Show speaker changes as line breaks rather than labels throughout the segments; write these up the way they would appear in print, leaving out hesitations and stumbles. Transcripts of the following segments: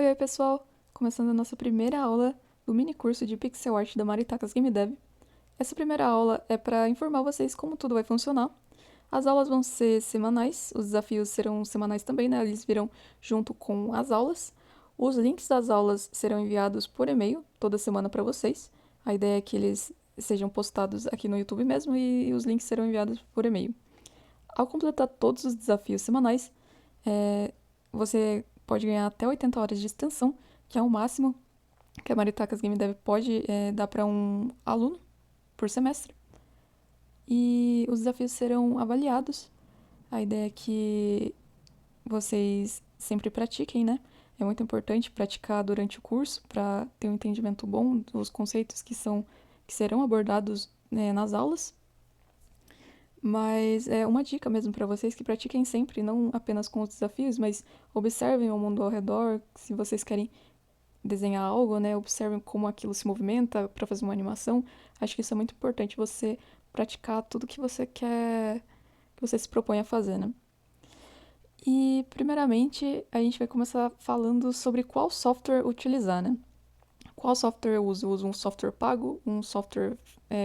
Oi, pessoal! Começando a nossa primeira aula do mini curso de Pixel Art da Maritakas Game Dev. Essa primeira aula é para informar vocês como tudo vai funcionar. As aulas vão ser semanais, os desafios serão semanais também, né? Eles virão junto com as aulas. Os links das aulas serão enviados por e-mail toda semana para vocês. A ideia é que eles sejam postados aqui no YouTube mesmo e os links serão enviados por e-mail. Ao completar todos os desafios semanais, você pode ganhar até 80 horas de extensão, que é o máximo que a Maritakas Game Dev pode dar para um aluno por semestre. E os desafios serão avaliados. A ideia é que vocês sempre pratiquem, né? É muito importante praticar durante o curso para ter um entendimento bom dos conceitos que serão abordados, né, nas aulas. Mas é uma dica mesmo para vocês que pratiquem sempre, não apenas com os desafios, mas observem o mundo ao redor. Se vocês querem desenhar algo, né, observem como aquilo se movimenta para fazer uma animação. Acho que isso é muito importante, você praticar tudo que você quer, que você se propõe a fazer, né? E, primeiramente, a gente vai começar falando sobre qual software utilizar, né? Qual software eu uso? Eu uso um software pago, um software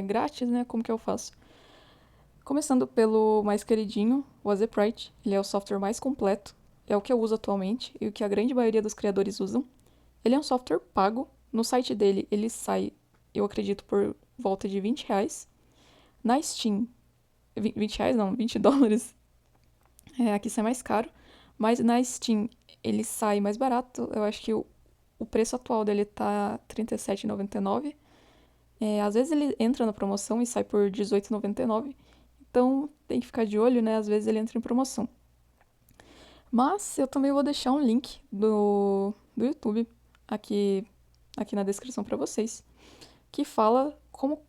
grátis, né? Como que eu faço? Começando pelo mais queridinho, o Azeprite. Ele é o software mais completo, é o que eu uso atualmente e o que a grande maioria dos criadores usam. Ele é um software pago. No site dele, ele sai, eu acredito, por volta de R$ 20. Na Steam, R$ 20 não, US$ 20. Aqui sai mais caro. Mas na Steam, ele sai mais barato. Eu acho que o preço atual dele tá R$ 37,99. Às vezes ele entra na promoção e sai por R$ 18,99. Então tem que ficar de olho, né? Às vezes ele entra em promoção. Mas eu também vou deixar um link do YouTube aqui na descrição para vocês, que fala como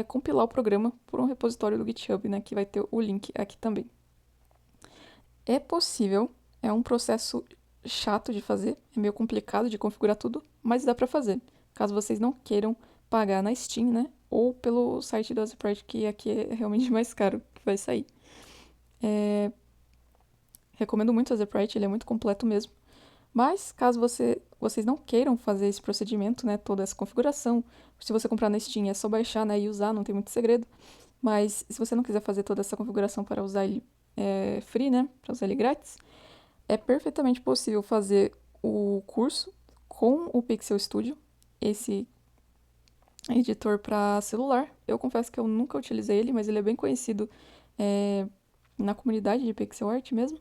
compilar o programa por um repositório do GitHub, né? Que vai ter o link aqui também. É possível, é um processo chato de fazer, é meio complicado de configurar tudo, mas dá para fazer. Caso vocês não queiram pagar na Steam, né? Ou pelo site do Azeprite, que aqui é realmente mais caro que vai sair. Recomendo muito o Azeprite, ele é muito completo mesmo. Mas, caso vocês não queiram fazer esse procedimento, né, toda essa configuração, se você comprar na Steam é só baixar, né, e usar, não tem muito segredo. Mas se você não quiser fazer toda essa configuração para usar ele free, né, para usar ele grátis, é perfeitamente possível fazer o curso com o Pixel Studio, esse editor para celular. Eu confesso que eu nunca utilizei ele, mas ele é bem conhecido na comunidade de pixel art mesmo.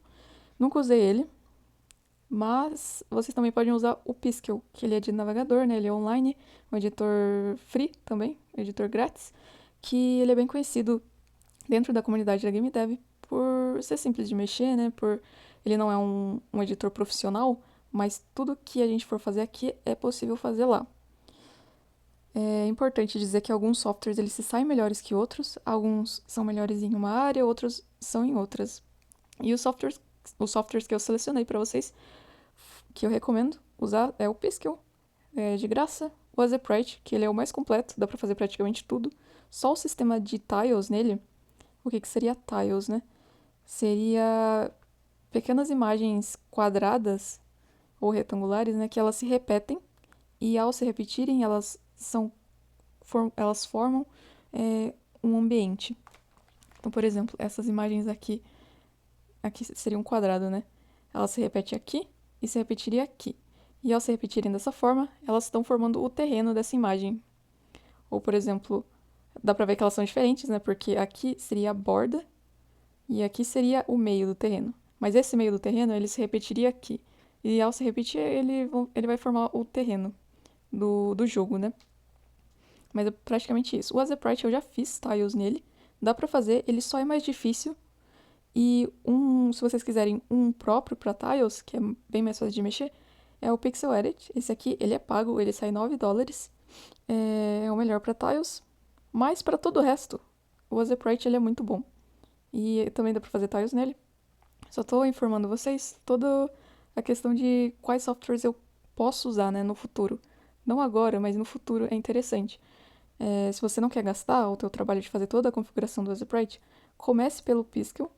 Nunca usei ele, mas vocês também podem usar o Piskel, que ele é de navegador, né? Ele é online, um editor free também, um editor grátis, que ele é bem conhecido dentro da comunidade da Game Dev por ser simples de mexer, né? Ele não é um editor profissional, mas tudo que a gente for fazer aqui é possível fazer lá. É importante dizer que alguns softwares eles se saem melhores que outros, alguns são melhores em uma área, outros são em outras. E os softwares que eu selecionei para vocês, que eu recomendo usar, é o Piskel, de graça, o Azeprite, que ele é o mais completo, dá para fazer praticamente tudo. Só o sistema de tiles nele, o que seria tiles, né? Seria pequenas imagens quadradas ou retangulares, né, que elas se repetem e ao se repetirem elas formam um ambiente. Então, por exemplo, essas imagens aqui seria um quadrado, né? Ela se repete aqui e se repetiria aqui. E ao se repetirem dessa forma, elas estão formando o terreno dessa imagem. Ou, por exemplo, dá pra ver que elas são diferentes, né? Porque aqui seria a borda e aqui seria o meio do terreno. Mas esse meio do terreno, ele se repetiria aqui. E ao se repetir, ele vai formar o terreno do jogo, né? Mas é praticamente isso. O Azeprite eu já fiz tiles nele. Dá pra fazer, ele só é mais difícil. E se vocês quiserem um próprio para tiles, que é bem mais fácil de mexer, é o Pixel Edit. Esse aqui, ele é pago, ele sai $9. É o melhor para tiles. Mas para todo o resto, o Azeprite ele é muito bom. E também dá para fazer tiles nele. Só estou informando vocês toda a questão de quais softwares eu posso usar, né, no futuro. Não agora, mas no futuro é interessante. Se você não quer gastar o teu trabalho de fazer toda a configuração do Azeprite, comece pelo Piskel.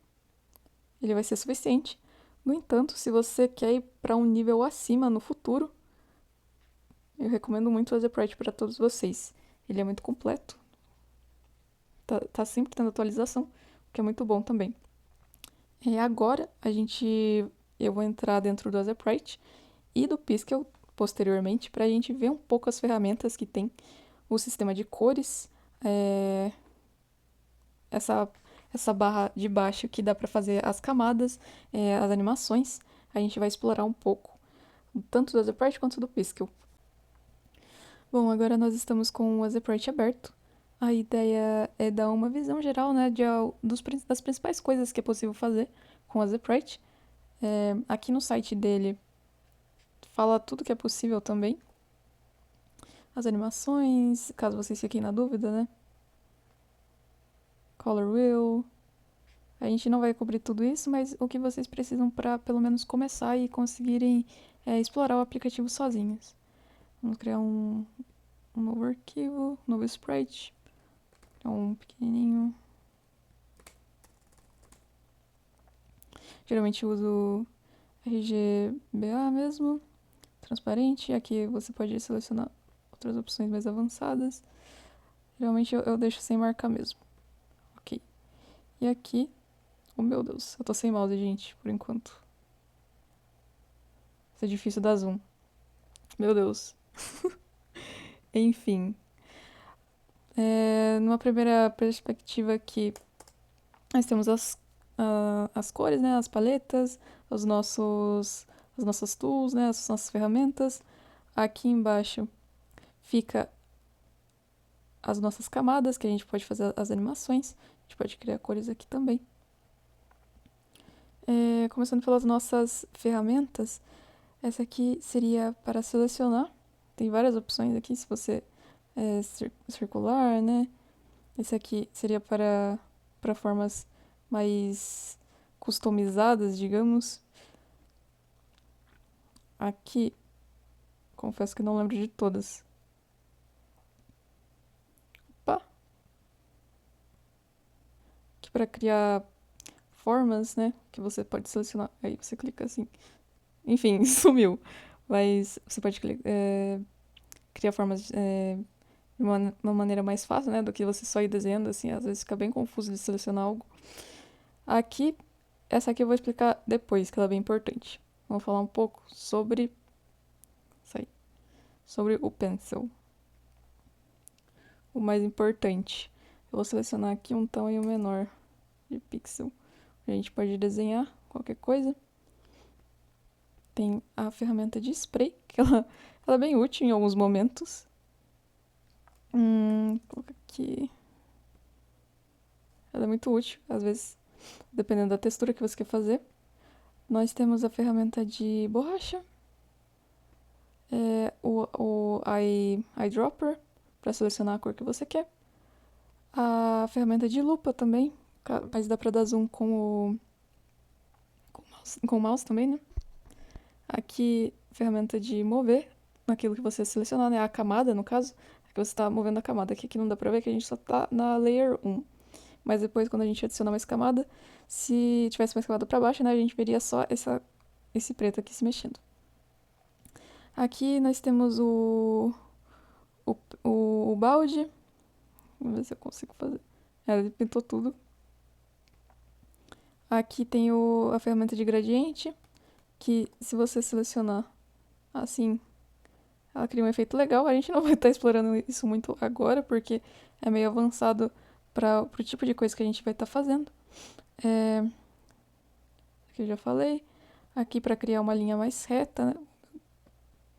Ele vai ser suficiente. No entanto, se você quer ir para um nível acima no futuro, Eu recomendo muito o Azeprite para todos vocês. Ele é muito completo. Tá sempre tendo atualização, o que é muito bom também. E agora eu vou entrar dentro do Azeprite e do Piskel posteriormente para a gente ver um pouco as ferramentas que tem, o sistema de cores, é, essa, essa barra de baixo que dá para fazer as camadas, as animações. A gente vai explorar um pouco, tanto do Azeprite quanto do Piskel. Bom, agora nós estamos com o Azeprite aberto. A ideia é dar uma visão geral, né, das principais coisas que é possível fazer com o Azeprite. Aqui no site dele fala tudo que é possível também. As animações, caso vocês fiquem na dúvida, né? Color Wheel. A gente não vai cobrir tudo isso, mas o que vocês precisam para pelo menos começar e conseguirem explorar o aplicativo sozinhos. Vamos criar um novo arquivo, um novo sprite. Um pequenininho. Geralmente eu uso RGBA mesmo, transparente. Aqui você pode selecionar outras opções mais avançadas. Geralmente eu deixo sem marcar mesmo. Ok. E aqui, oh meu Deus, eu tô sem mouse, gente, por enquanto. Isso é difícil dar zoom. Meu Deus. Enfim. Numa primeira perspectiva aqui, nós temos as cores, né? As paletas, as nossas tools, né? As nossas ferramentas. Aqui embaixo fica as nossas camadas, que a gente pode fazer as animações. A gente pode criar cores aqui também. Começando pelas nossas ferramentas, essa aqui seria para selecionar. Tem várias opções aqui, se você circular, né? Esse aqui seria para formas mais customizadas, digamos. Aqui, confesso que não lembro de todas. Opa! Aqui para criar formas, né? Que você pode selecionar. Aí você clica assim. Enfim, sumiu. Mas você pode criar formas de uma maneira mais fácil, né? Do que você só ir desenhando, assim. Às vezes fica bem confuso de selecionar algo. Aqui, essa aqui eu vou explicar depois, que ela é bem importante. Vamos falar um pouco sobre isso aí, sobre o pencil. O mais importante. Eu vou selecionar aqui um tamanho menor de pixel. A gente pode desenhar qualquer coisa. Tem a ferramenta de spray, que ela é bem útil em alguns momentos. Vou colocar aqui. Ela é muito útil, às vezes, dependendo da textura que você quer fazer. Nós temos a ferramenta de borracha. O eyedropper, para selecionar a cor que você quer. A ferramenta de lupa também, mas dá para dar zoom com o mouse também, né? Aqui, ferramenta de mover, naquilo que você selecionar, né? A camada, no caso, é que você está movendo a camada. Aqui não dá pra ver que a gente só tá na layer 1. Mas depois, quando a gente adicionar mais camada, se tivesse mais camada pra baixo, né? A gente veria só esse preto aqui se mexendo. Aqui nós temos o balde. Vamos ver se eu consigo fazer. Ele pintou tudo. Aqui tem a ferramenta de gradiente, que se você selecionar assim, ela cria um efeito legal. A gente não vai estar explorando isso muito agora, porque é meio avançado para o tipo de coisa que a gente vai estar fazendo. Aqui eu já falei. Aqui para criar uma linha mais reta, né?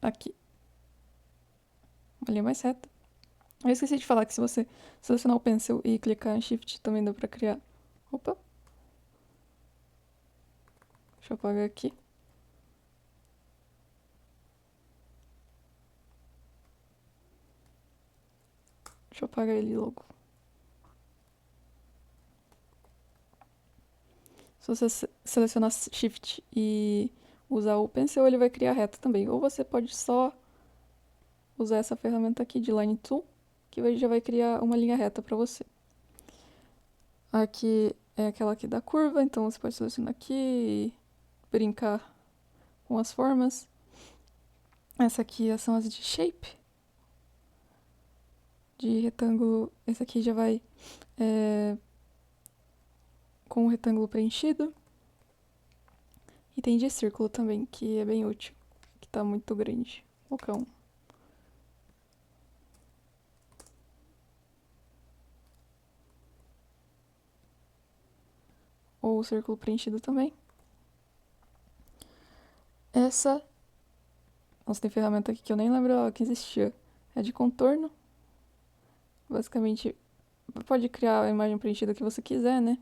Aqui. Uma linha mais reta. Eu esqueci de falar que se você selecionar o pencil e clicar em Shift, também dá para criar... Opa! Deixa eu apagar aqui. Deixa eu apagar ele logo. Se você selecionar Shift e usar o pencil, ele vai criar reta também. Ou você pode só usar essa ferramenta aqui de Line Tool, que já vai criar uma linha reta para você. Aqui é aquela aqui da curva, então você pode selecionar aqui e brincar com as formas. Essa aqui são as de shape, de retângulo. Esse aqui já vai com o retângulo preenchido. E tem de círculo também, que é bem útil, que tá muito grande. Vou colocar um. Ou o círculo preenchido também. Essa. Nossa, tem ferramenta aqui que eu nem lembro que existia. É de contorno. Basicamente, pode criar a imagem preenchida que você quiser, né?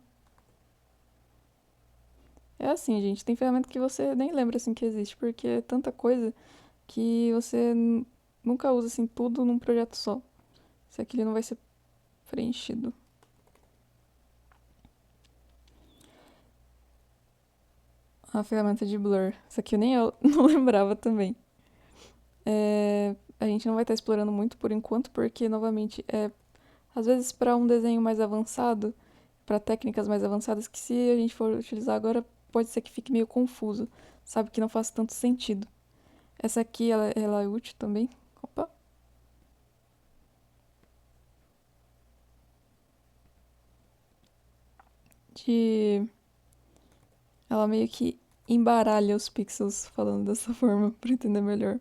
É assim, gente. Tem ferramenta que você nem lembra assim que existe, porque é tanta coisa que você nunca usa assim tudo num projeto só. Se aquele não vai ser preenchido. A ferramenta de blur. Isso aqui nem eu não lembrava também. A gente não vai estar explorando muito por enquanto, porque, novamente, às vezes para um desenho mais avançado, para técnicas mais avançadas, que se a gente for utilizar agora, pode ser que fique meio confuso, sabe? Que não faça tanto sentido. Essa aqui, ela é útil também. Opa! De... Ela meio que embaralha os pixels, falando dessa forma, para entender melhor.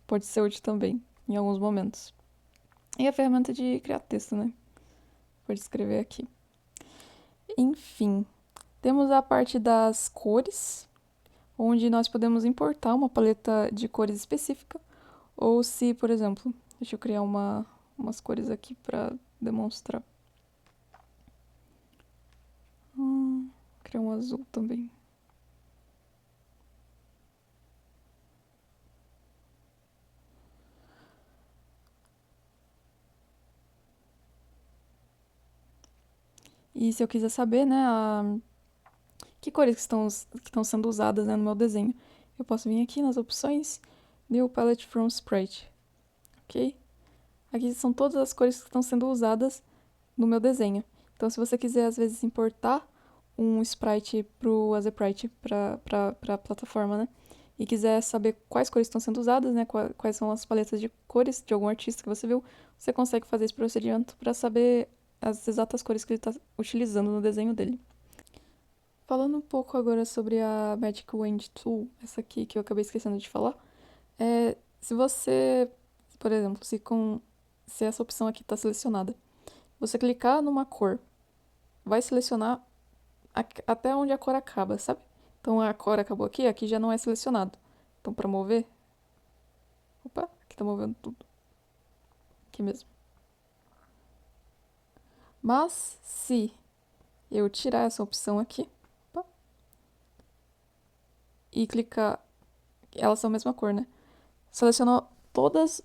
Pode ser útil também, em alguns momentos. E a ferramenta de criar texto, né? Pode escrever aqui. Enfim, temos a parte das cores, onde nós podemos importar uma paleta de cores específica, ou se, por exemplo, deixa eu criar umas cores aqui para demonstrar. Criar um azul também. E se eu quiser saber, né, que cores que estão sendo usadas, né, no meu desenho, eu posso vir aqui nas opções, New Palette from Sprite, ok? Aqui são todas as cores que estão sendo usadas no meu desenho. Então, se você quiser, às vezes, importar um sprite pro Azeprite, para a plataforma, né? E quiser saber quais cores estão sendo usadas, né? Quais são as paletas de cores de algum artista que você viu, você consegue fazer esse procedimento para saber as exatas cores que ele está utilizando no desenho dele. Falando um pouco agora sobre a Magic Wand Tool, essa aqui que eu acabei esquecendo de falar, se você, por exemplo, se essa opção aqui está selecionada, você clicar numa cor, vai selecionar até onde a cor acaba, sabe? Então a cor acabou aqui, aqui já não é selecionado. Então para mover, opa, aqui tá movendo tudo. Aqui mesmo. Mas se eu tirar essa opção aqui, opa, e clicar, elas são a mesma cor, né? Selecionou todos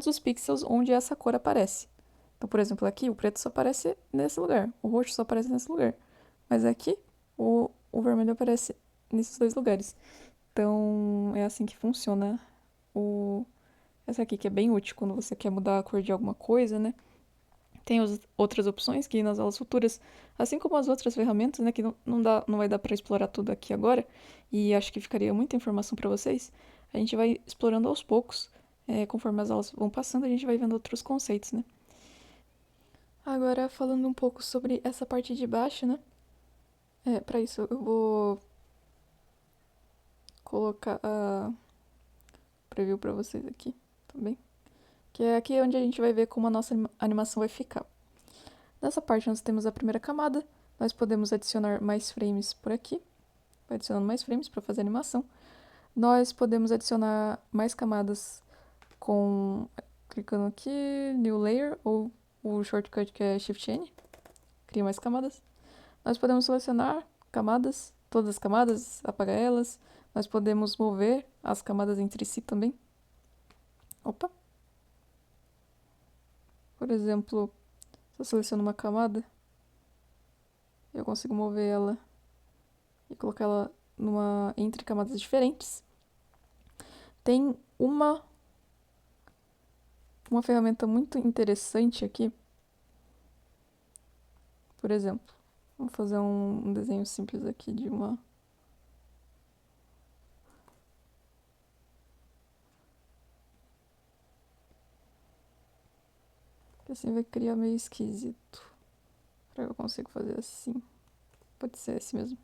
os pixels onde essa cor aparece. Então, por exemplo, aqui o preto só aparece nesse lugar, o roxo só aparece nesse lugar. Mas aqui o vermelho aparece nesses dois lugares. Então, é assim que funciona essa aqui, que é bem útil quando você quer mudar a cor de alguma coisa, né? Tem outras opções que nas aulas futuras, assim como as outras ferramentas, né, que não vai dar para explorar tudo aqui agora, e acho que ficaria muita informação para vocês, a gente vai explorando aos poucos, conforme as aulas vão passando, a gente vai vendo outros conceitos, né? Agora, falando um pouco sobre essa parte de baixo, né? Para isso eu vou colocar a preview para vocês aqui também, que é aqui onde a gente vai ver como a nossa animação vai ficar. Nessa parte nós temos a primeira camada, nós podemos adicionar mais frames por aqui, vai adicionando mais frames para fazer a animação. Nós podemos adicionar mais camadas clicando aqui, New Layer, ou o shortcut que é Shift N, cria mais camadas. Nós podemos selecionar camadas, todas as camadas, apagar elas. Nós podemos mover as camadas entre si também. Opa! Por exemplo, se eu seleciono uma camada, eu consigo mover ela e colocar ela entre camadas diferentes. Tem uma ferramenta muito interessante aqui. Por exemplo, vamos fazer um desenho simples aqui de uma... Que assim vai criar meio esquisito. Será que eu consigo fazer assim? Pode ser esse mesmo.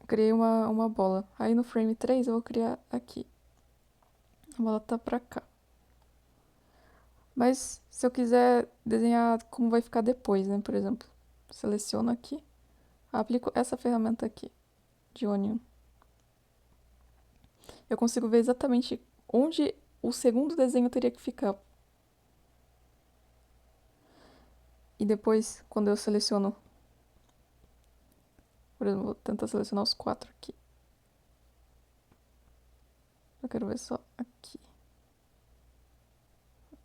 Criei uma bola. Aí no frame 3 eu vou criar aqui. A bola tá pra cá. Mas se eu quiser desenhar como vai ficar depois, né? Por exemplo, seleciono aqui. Aplico essa ferramenta aqui, de Onion. Eu consigo ver exatamente onde o segundo desenho teria que ficar. E depois, quando eu seleciono, por exemplo, vou tentar selecionar os 4 aqui. Eu quero ver só aqui.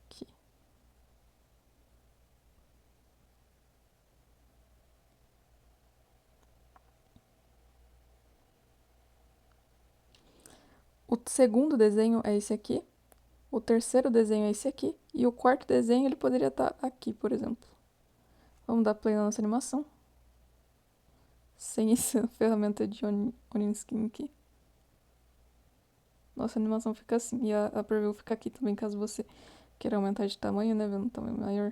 Aqui. O segundo desenho é esse aqui. O terceiro desenho é esse aqui. E o quarto desenho ele poderia estar aqui, por exemplo. Vamos dar play na nossa animação. Sem essa ferramenta de Onion Skin aqui. Nossa animação fica assim. E a preview fica aqui também, caso você queira aumentar de tamanho, né? Vendo um tamanho maior.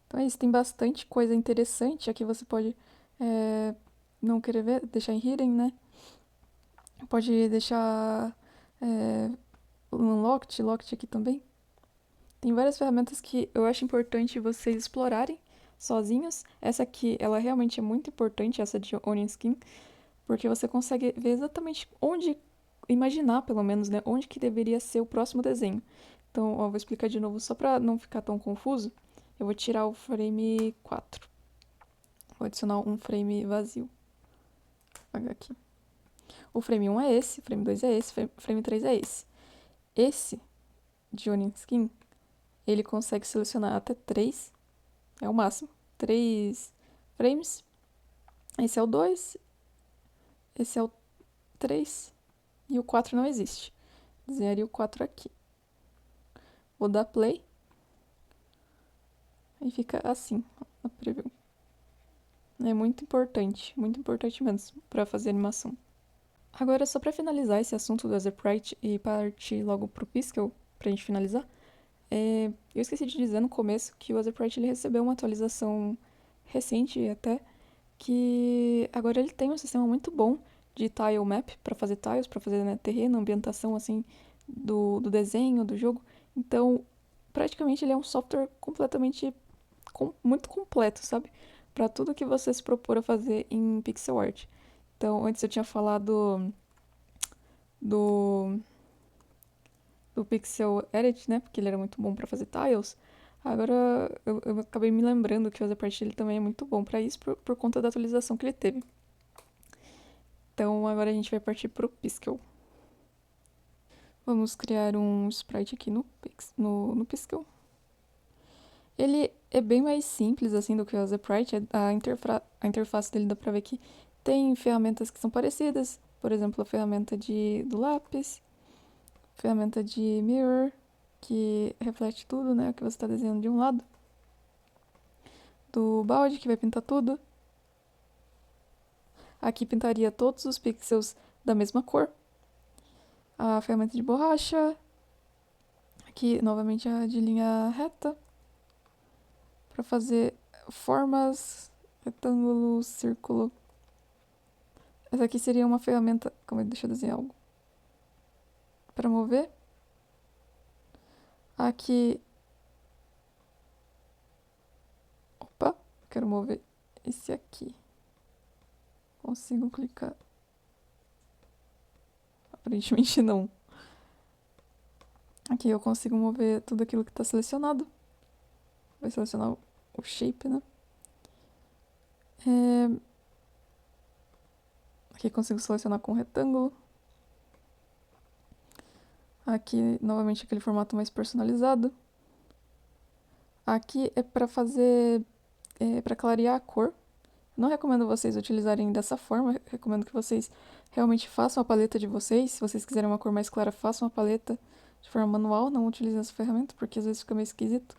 Então é isso, tem bastante coisa interessante. Aqui você pode não querer ver, deixar em hidden, né? Pode deixar unlocked, locked aqui também. Tem várias ferramentas que eu acho importante vocês explorarem sozinhos. Essa aqui, ela realmente é muito importante, essa de Onion Skin, porque você consegue ver exatamente onde, imaginar pelo menos, né? Onde que deveria ser o próximo desenho. Então, ó, vou explicar de novo só para não ficar tão confuso. Eu vou tirar o frame 4. Vou adicionar um frame vazio. Vou apagar aqui. O frame 1 é esse, o frame 2 é esse, o frame 3 é esse. Esse de Onion Skin, ele consegue selecionar até 3, é o máximo, 3 frames. Esse é o 2, esse é o 3 e o 4 não existe. Desenharia o 4 aqui. Vou dar play. E fica assim, a preview. É muito importante mesmo para fazer animação. Agora, só para finalizar esse assunto do Sprite e partir logo pro Piskel, pra gente finalizar, eu esqueci de dizer no começo que o Sprite ele recebeu uma atualização recente até, que agora ele tem um sistema muito bom de tile map para fazer tiles, para fazer, né, terreno, ambientação assim do desenho, do jogo. Então, praticamente ele é um software completamente muito completo, sabe? Para tudo que você se propor a fazer em pixel art. Então, antes eu tinha falado do Pixel Edit, né? Porque ele era muito bom para fazer tiles. Agora eu acabei me lembrando que o Otherpart ele também é muito bom para isso por conta da atualização que ele teve. Então agora a gente vai partir pro Piskel. Vamos criar um sprite aqui no Piskel. Ele é bem mais simples assim do que o Otherpart. A interface dele dá pra ver que tem ferramentas que são parecidas. Por exemplo, a ferramenta do lápis, ferramenta de mirror, que reflete tudo, né? O que você está desenhando de um lado. Do balde, que vai pintar tudo. Aqui pintaria todos os pixels da mesma cor. A ferramenta de borracha. Aqui, novamente, a de linha reta. Para fazer formas, retângulo, círculo. Essa aqui seria uma ferramenta... Calma aí, deixa eu desenhar algo. Para mover. Aqui... Opa, quero mover esse aqui. Consigo clicar? Aparentemente não. Aqui eu consigo mover tudo aquilo que está selecionado. Vai selecionar o shape, né? Aqui consigo selecionar com retângulo. Aqui, novamente, aquele formato mais personalizado. Aqui é para fazer... para clarear a cor. Não recomendo vocês utilizarem dessa forma. Recomendo que vocês realmente façam a paleta de vocês. Se vocês quiserem uma cor mais clara, façam a paleta de forma manual. Não utilizem essa ferramenta, porque às vezes fica meio esquisito.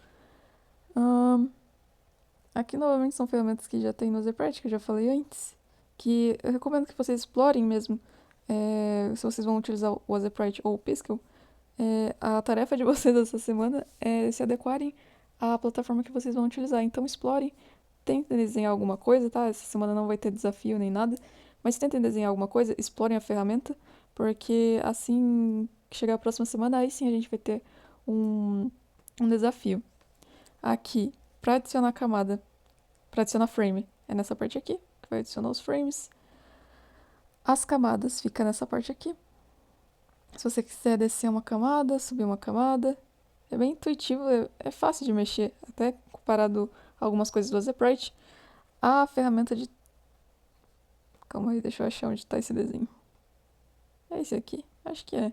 Aqui, novamente, são ferramentas que já tem no Zprite, que eu já falei antes. Que eu recomendo que vocês explorem mesmo se vocês vão utilizar o Azeprite ou o Piskel, a tarefa de vocês essa semana é se adequarem à plataforma que vocês vão utilizar. Então explorem, tentem desenhar alguma coisa, tá? Essa semana não vai ter desafio nem nada, mas tentem desenhar alguma coisa, explorem a ferramenta, porque assim que chegar a próxima semana, aí sim a gente vai ter um desafio. Aqui, para adicionar camada, para adicionar frame, é nessa parte aqui, que vai adicionar os frames. As camadas fica nessa parte aqui. Se você quiser descer uma camada, subir uma camada, é bem intuitivo, é fácil de mexer, até comparado a algumas coisas do Azeprite. A ferramenta de... Calma aí, deixa eu achar onde está esse desenho. É esse aqui? Acho que é.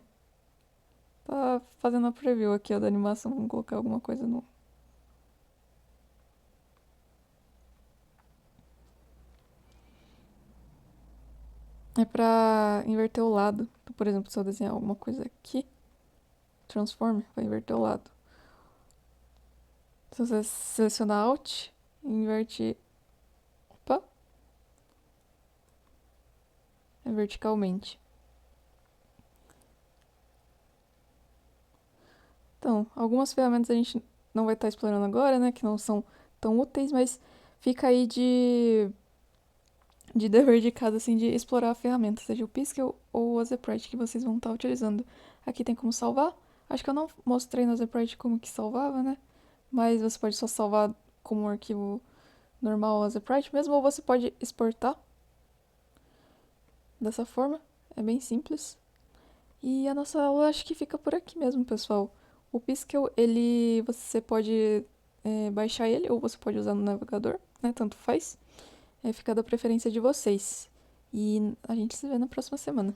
Tá fazendo a preview aqui, ó, da animação. Vamos colocar alguma coisa no... É pra inverter o lado. Então, por exemplo, se eu desenhar alguma coisa aqui, transform, vai inverter o lado. Se você selecionar Alt, inverte... Opa! É verticalmente. Então, algumas ferramentas a gente não vai estar explorando agora, né? Que não são tão úteis, mas fica aí de dever de casa, assim, de explorar a ferramenta, seja o Piskel ou o Azeprite que vocês vão estar utilizando. Aqui tem como salvar. Acho que eu não mostrei no Azeprite como que salvava, né? Mas você pode só salvar como um arquivo normal o Azeprite mesmo, ou você pode exportar dessa forma. É bem simples. E a nossa aula acho que fica por aqui mesmo, pessoal. O Piskel, ele, você pode baixar ele ou você pode usar no navegador, né? Tanto faz. Fica da preferência de vocês. E a gente se vê na próxima semana.